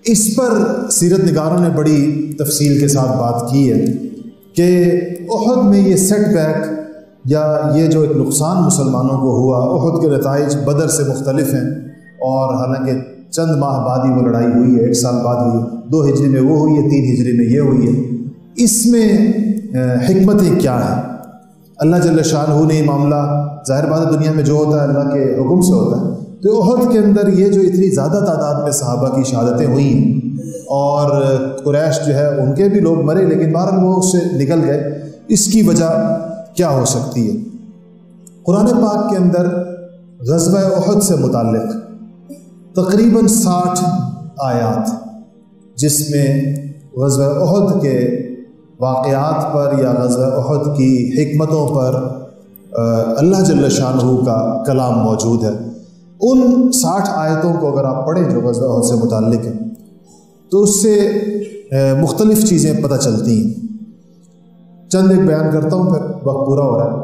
اس پر سیرت نگاروں نے بڑی تفصیل کے ساتھ بات کی ہے کہ احد میں یہ سیٹ بیک یا یہ جو ایک نقصان مسلمانوں کو ہوا، احد کے نتائج بدر سے مختلف ہیں، اور حالانکہ چند ماہ بعد ہی وہ لڑائی ہوئی ہے، 1 سال بعد ہوئی ہے، 2 ہجری میں وہ ہوئی ہے، 3 ہجری میں یہ ہوئی ہے۔ اس میں حکمتیں کیا ہیں؟ اللہ جل شانہ نے یہ معاملہ، ظاہر بات ہے دنیا میں جو ہوتا ہے اللہ کے حکم سے ہوتا ہے، تو احد کے اندر یہ جو اتنی زیادہ تعداد میں صحابہ کی شہادتیں ہوئی ہیں، اور قریش جو ہے ان کے بھی لوگ مرے لیکن بہرحال وہ اس سے نکل گئے، اس کی وجہ کیا ہو سکتی ہے؟ قرآن پاک کے اندر غزوہ احد سے متعلق تقریباً 60 آیات، جس میں غزوہ احد کے واقعات پر یا غزوہ احد کی حکمتوں پر اللہ جل شانہ کا کلام موجود ہے۔ ان 60 آیتوں کو اگر آپ پڑھیں جو غزوہ احد سے متعلق ہیں تو اس سے مختلف چیزیں پتہ چلتی ہیں۔ چند ایک بیان کرتا ہوں، پھر وقت پورا ہو رہا ہے۔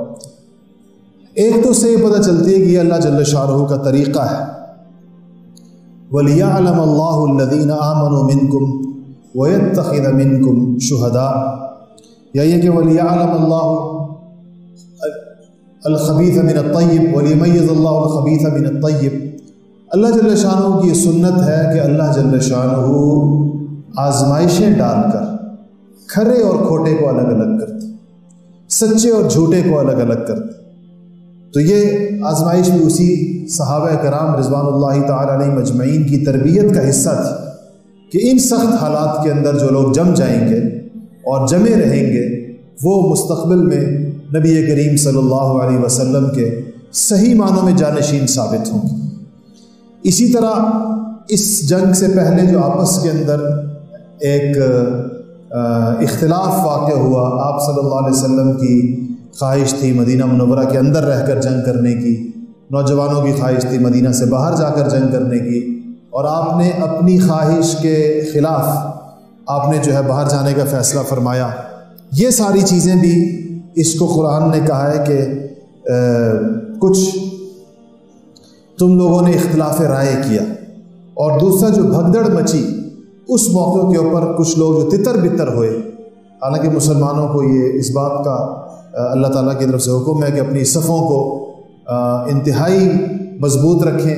ایک تو اس سے یہ پتہ چلتی ہے کہ یہ اللہ جل شانہ کا طریقہ ہے، وَلِيَعْلَمَ اللَّهُ الَّذِينَ آمَنُوا مِنْكُمْ وَيَتَّخِذَ مِنْكُمْ شُهَدَاءَ، یا یہ کہ وَلِيَعْلَمَ اللَّهُ الْخَبِيثَ مِنَ الطَّيِّبِ وَلِيُمَيِّزَ اللَّهُ الْخَبِيثَ مِنَ الطَّيِّبِ۔ اللہ جل شانہ کی یہ سنت ہے کہ اللہ جل شانہ آزمائشیں ڈال کر کھرے اور کھوٹے کو الگ الگ کرتے، سچے اور جھوٹے کو الگ الگ کرتے۔ تو یہ آزمائش بھی اسی صحابہ کرام رضوان اللہ تعالی علیہم اجمعین کی تربیت کا حصہ تھی کہ ان سخت حالات کے اندر جو لوگ جم جائیں گے اور جمے رہیں گے وہ مستقبل میں نبی کریم صلی اللہ علیہ وسلم کے صحیح معنوں میں جانشین ثابت ہوں گے۔ اسی طرح اس جنگ سے پہلے جو آپس کے اندر ایک اختلاف واقع ہوا، آپ صلی اللہ علیہ وسلم کی خواہش تھی مدینہ منورہ کے اندر رہ کر جنگ کرنے کی، نوجوانوں کی خواہش تھی مدینہ سے باہر جا کر جنگ کرنے کی، اور آپ نے اپنی خواہش کے خلاف آپ نے جو ہے باہر جانے کا فیصلہ فرمایا۔ یہ ساری چیزیں بھی اس کو قرآن نے کہا ہے کہ کچھ تم لوگوں نے اختلاف رائے کیا، اور دوسرا جو بھگدڑ مچی اس موقع کے اوپر کچھ لوگ جو تتر بتر ہوئے، حالانکہ مسلمانوں کو یہ اس بات کا اللہ تعالیٰ کی طرف سے حکم ہے کہ اپنی صفوں کو انتہائی مضبوط رکھیں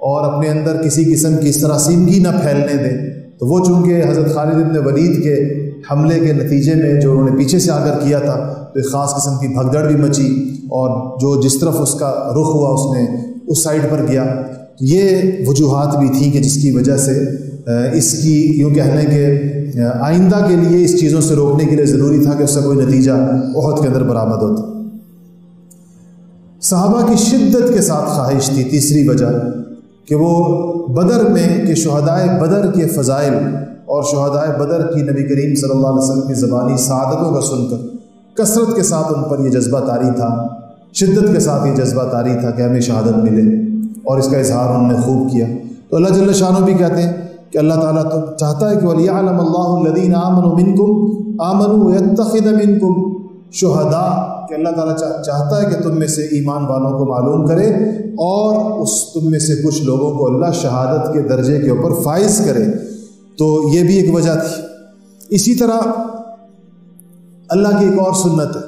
اور اپنے اندر کسی قسم کی اس طرح سیمگی نہ پھیلنے دیں، تو وہ چونکہ حضرت خالد بن ولید کے حملے کے نتیجے میں جو انہوں نے پیچھے سے آ کر کیا تھا تو ایک خاص قسم کی بھگدڑ بھی مچی، اور جو جس طرف اس کا رخ ہوا اس نے اس سائڈ پر گیا۔ یہ وجوہات بھی تھیں کہ جس کی وجہ سے اس کی یوں کہہ لیں کہ آئندہ کے لیے اس چیزوں سے روکنے کے لیے ضروری تھا کہ اس سے کوئی نتیجہ احد کے اندر برآمد ہوتا۔ صحابہ کی شدت کے ساتھ خواہش تھی، تیسری وجہ کہ وہ بدر میں کہ شہدائے بدر کے فضائل اور شہدائے بدر کی نبی کریم صلی اللہ علیہ وسلم کی زبانی سعادتوں کا سن کر کثرت کے ساتھ ان پر یہ جذبہ طاری تھا، شدت کے ساتھ یہ جذبہ طاری تھا کہ ہمیں شہادت ملے، اور اس کا اظہار انہوں نے خوب کیا۔ تو اللہ جل شانہ بھی کہتے ہیں کہ اللہ تعالیٰ تو چاہتا ہے کہ وَلِيَعْلَمَ اللَّهُ الَّذِينَ آمَنُوا مِنْكُمْ آمَنُوا وَيَتَّخِذَ مِنْكُمْ شُهَدَاءَ، کہ اللہ تعالیٰ چاہتا ہے کہ تم میں سے ایمان والوں کو معلوم کرے اور تم میں سے کچھ لوگوں کو اللہ شہادت کے درجے کے اوپر فائز کرے۔ تو یہ بھی ایک وجہ تھی۔ اسی طرح اللہ کی ایک اور سنت ہے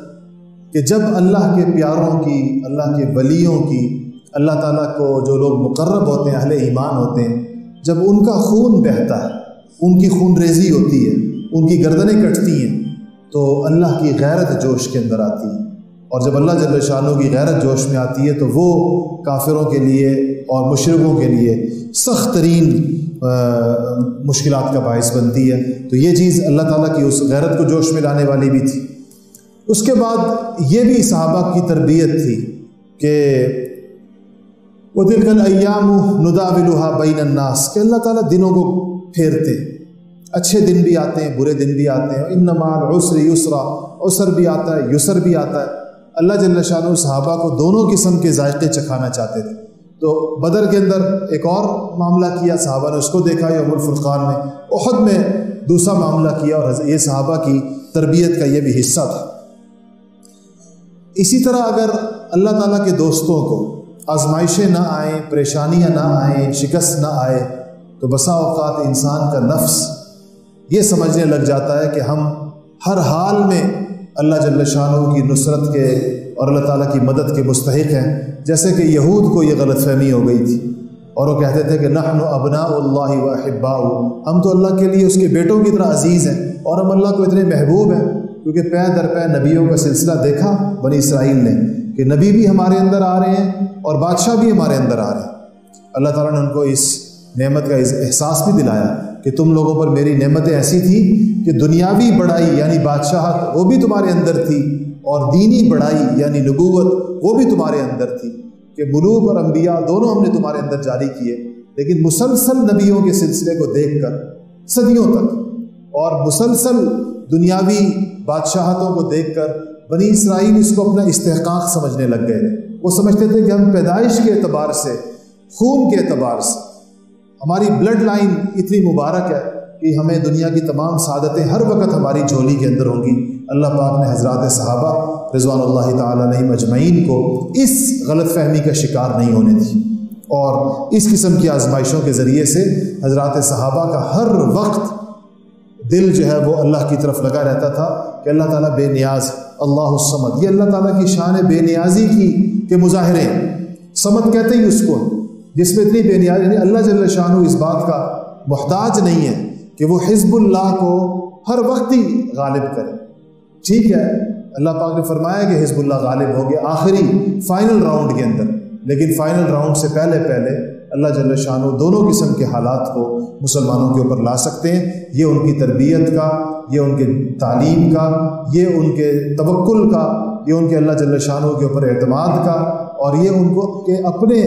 کہ جب اللہ کے پیاروں کی، اللہ کے ولیوں کی، اللہ تعالیٰ کو جو لوگ مقرب ہوتے ہیں، اہل ایمان ہوتے ہیں، جب ان کا خون بہتا ہے، ان کی خون ریزی ہوتی ہے، ان کی گردنیں کٹتی ہیں، تو اللہ کی غیرت جوش کے اندر آتی ہے، اور جب اللہ جل شانہ کی غیرت جوش میں آتی ہے تو وہ کافروں کے لیے اور مشرکوں کے لیے سخت ترین مشکلات کا باعث بنتی ہے۔ تو یہ چیز اللہ تعالیٰ کی اس غیرت کو جوش میں لانے والی بھی تھی۔ اس کے بعد یہ بھی صحابہ کی تربیت تھی کہ وَتِلْكَ الْأَيَّامُ نُدَاوِلُهَا بَيْنَ النَّاسِ، کہ اللہ تعالیٰ دنوں کو پھیرتے، اچھے دن بھی آتے ہیں، برے دن بھی آتے ہیں، إِنَّ مَعَ الْعُسْرِ يُسْرًا، عسر بھی آتا ہے، یسر بھی آتا ہے۔ اللہ جل شانہ صحابہ کو دونوں قسم کے ذائقے چکھانا چاہتے تھے۔ تو بدر کے اندر ایک اور معاملہ کیا، صحابہ نے اس کو دیکھا یوم الفرقان میں، احد میں دوسرا معاملہ کیا، اور یہ صحابہ کی تربیت کا یہ بھی حصہ تھا۔ اسی طرح اگر اللہ تعالیٰ کے دوستوں کو آزمائشیں نہ آئیں، پریشانیاں نہ آئیں، شکست نہ آئے، تو بسا اوقات انسان کا نفس یہ سمجھنے لگ جاتا ہے کہ ہم ہر حال میں اللہ جل شانہ کی نصرت کے اور اللہ تعالیٰ کی مدد کے مستحق ہیں، جیسے کہ یہود کو یہ غلط فہمی ہو گئی تھی اور وہ کہتے تھے کہ نحن ابناء اللہ و احباؤہ، ہم تو اللہ کے لیے اس کے بیٹوں کی طرح عزیز ہیں اور ہم اللہ کو اتنے محبوب ہیں، کیونکہ پے در پے نبیوں کا سلسلہ دیکھا بنی اسرائیل نے کہ نبی بھی ہمارے اندر آ رہے ہیں اور بادشاہ بھی ہمارے اندر آ رہے ہیں۔ اللہ تعالیٰ نے ان کو اس نعمت کا احساس بھی دلایا کہ تم لوگوں پر میری نعمتیں ایسی تھیں کہ دنیاوی بڑائی یعنی بادشاہت وہ بھی تمہارے اندر تھی، اور دینی بڑائی یعنی نبوت وہ بھی تمہارے اندر تھی، کہ ملوک اور انبیاء دونوں ہم نے تمہارے اندر جاری کیے، لیکن مسلسل نبیوں کے سلسلے کو دیکھ کر صدیوں تک اور مسلسل دنیاوی بادشاہتوں کو دیکھ کر بنی اسرائیل اس کو اپنا استحقاق سمجھنے لگ گئے۔ وہ سمجھتے تھے کہ ہم پیدائش کے اعتبار سے، خون کے اعتبار سے ہماری بلڈ لائن اتنی مبارک ہے کہ ہمیں دنیا کی تمام سعادتیں ہر وقت ہماری جھولی کے اندر ہوں گی۔ اللہ پاک نے حضرات صحابہ رضوان اللہ تعالیٰ علیہم اجمعین کو اس غلط فہمی کا شکار نہیں ہونے دی، اور اس قسم کی آزمائشوں کے ذریعے سے حضرات صحابہ کا ہر وقت دل جو ہے وہ اللہ کی طرف لگا رہتا تھا کہ اللہ تعالیٰ بے نیاز، اللہ الصمد، یہ اللہ تعالیٰ کی شان بے نیازی کی کے مظاہرے ہیں۔ صمد کہتے ہی اس کو جس میں اتنی بے نیازی، یعنی اللہ جل شانہ اس بات کا محتاج نہیں ہے کہ وہ حزب اللہ کو ہر وقت ہی غالب کرے۔ ٹھیک ہے، اللہ پاک نے فرمایا کہ حزب اللہ غالب ہو گیا آخری فائنل راؤنڈ کے اندر، لیکن فائنل راؤنڈ سے پہلے اللہ جل شانہ دونوں قسم کے حالات کو مسلمانوں کے اوپر لا سکتے ہیں۔ یہ ان کی تربیت کا، یہ ان کے تعلیم کا، یہ ان کے توکل کا، یہ ان کے اللہ جل شانہ کے اوپر اعتماد کا، اور یہ ان کو کہ اپنے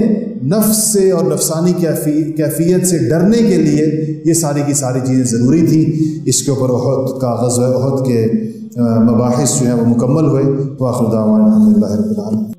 نفس سے اور نفسانی کیفیت سے ڈرنے کے لیے یہ ساری کی ساری چیزیں ضروری تھیں۔ اس کے اوپر احد کا غزوہ احد کے مباحث جو ہیں وہ مکمل ہوئے۔ وآخر دعوانا الحمد للہ رب العالمین۔